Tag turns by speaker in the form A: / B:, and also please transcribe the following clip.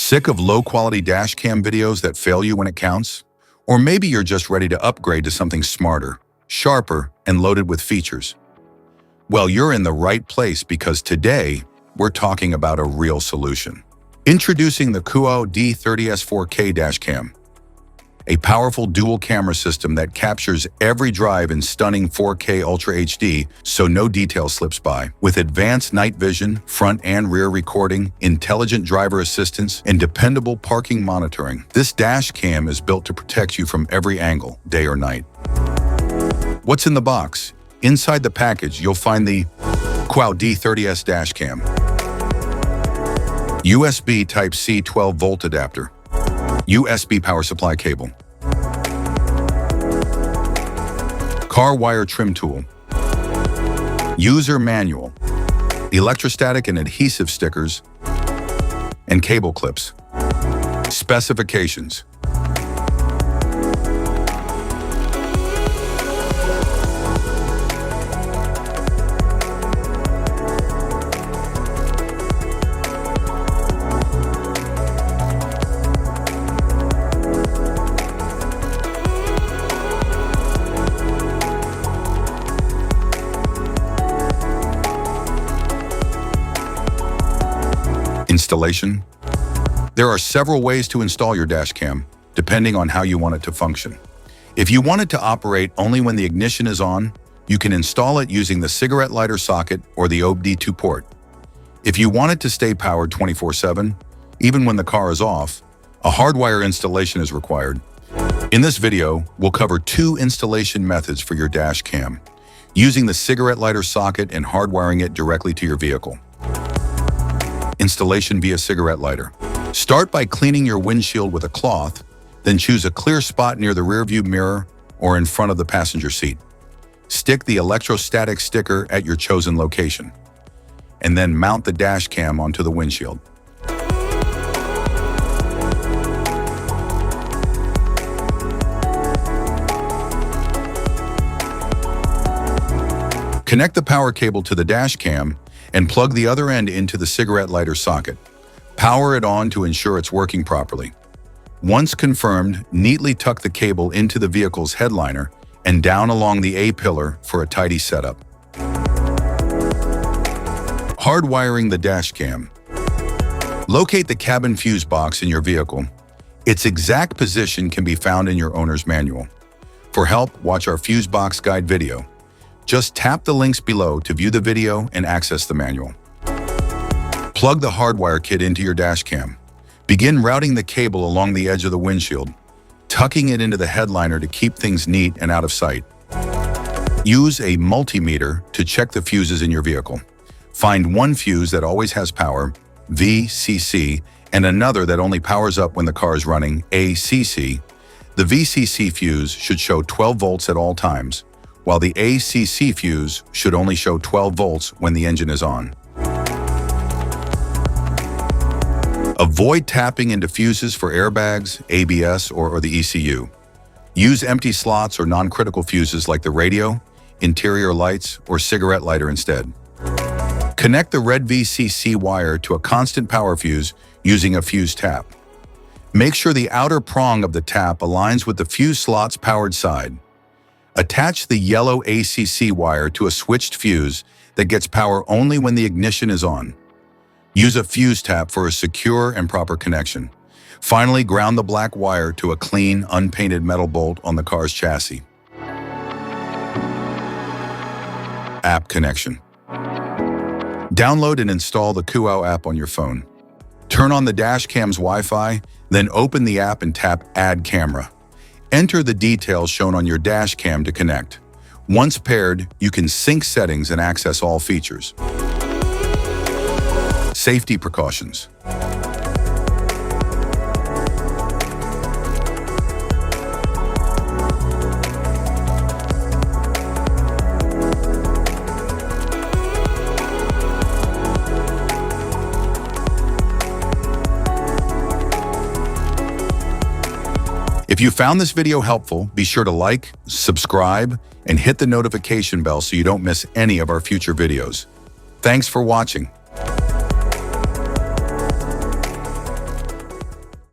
A: Sick of low-quality dashcam videos that fail you when it counts? Or maybe you're just ready to upgrade to something smarter, sharper, and loaded with features. Well, you're in the right place because today, we're talking about a real solution. Introducing the COOAU D30S 4K dashcam, a powerful dual camera system that captures every drive in stunning 4K Ultra HD so no detail slips by. With advanced night vision, front and rear recording, intelligent driver assistance, and dependable parking monitoring, this dash cam is built to protect you from every angle, day or night. What's in the box? Inside the package, you'll find the COOAU D30S dashcam, USB Type-C 12-volt adapter, USB power supply cable, car wire trim tool, user manual, electrostatic and adhesive stickers, and cable clips. Specifications. Installation. There are several ways to install your dashcam, depending on how you want it to function. If you want it to operate only when the ignition is on, you can install it using the cigarette lighter socket or the COOAU D2 port. If you want it to stay powered 24/7, even when the car is off, a hardwire installation is required. In this video, we'll cover two installation methods for your dashcam, using the cigarette lighter socket and hardwiring it directly to your vehicle. Installation via cigarette lighter. Start by cleaning your windshield with a cloth, then choose a clear spot near the rearview mirror or in front of the passenger seat. Stick the electrostatic sticker at your chosen location, and then mount the dash cam onto the windshield. Connect the power cable to the dash cam and plug the other end into the cigarette lighter socket. Power it on to ensure it's working properly. Once confirmed, neatly tuck the cable into the vehicle's headliner and down along the A-pillar for a tidy setup. Hardwiring the dashcam. Locate the cabin fuse box in your vehicle. Its exact position can be found in your owner's manual. For help, watch our fuse box guide video. Just tap the links below to view the video and access the manual. Plug the hardwire kit into your dashcam. Begin routing the cable along the edge of the windshield, tucking it into the headliner to keep things neat and out of sight. Use a multimeter to check the fuses in your vehicle. Find one fuse that always has power, VCC, and another that only powers up when the car is running, ACC. The VCC fuse should show 12 volts at all times, while the ACC fuse should only show 12 volts when the engine is on. Avoid tapping into fuses for airbags, ABS, or the ECU. Use empty slots or non-critical fuses like the radio, interior lights, or cigarette lighter instead. Connect the red VCC wire to a constant power fuse using a fuse tap. Make sure the outer prong of the tap aligns with the fuse slot's powered side. Attach the yellow ACC wire to a switched fuse that gets power only when the ignition is on. Use a fuse tap for a secure and proper connection. Finally, ground the black wire to a clean, unpainted metal bolt on the car's chassis. App connection. Download and install the COOAU app on your phone. Turn on the dashcam's Wi-Fi, then open the app and tap Add Camera. Enter the details shown on your dash cam to connect. Once paired, you can sync settings and access all features. Safety precautions. If you found this video helpful, be sure to like, subscribe, and hit the notification bell so you don't miss any of our future videos. Thanks for watching.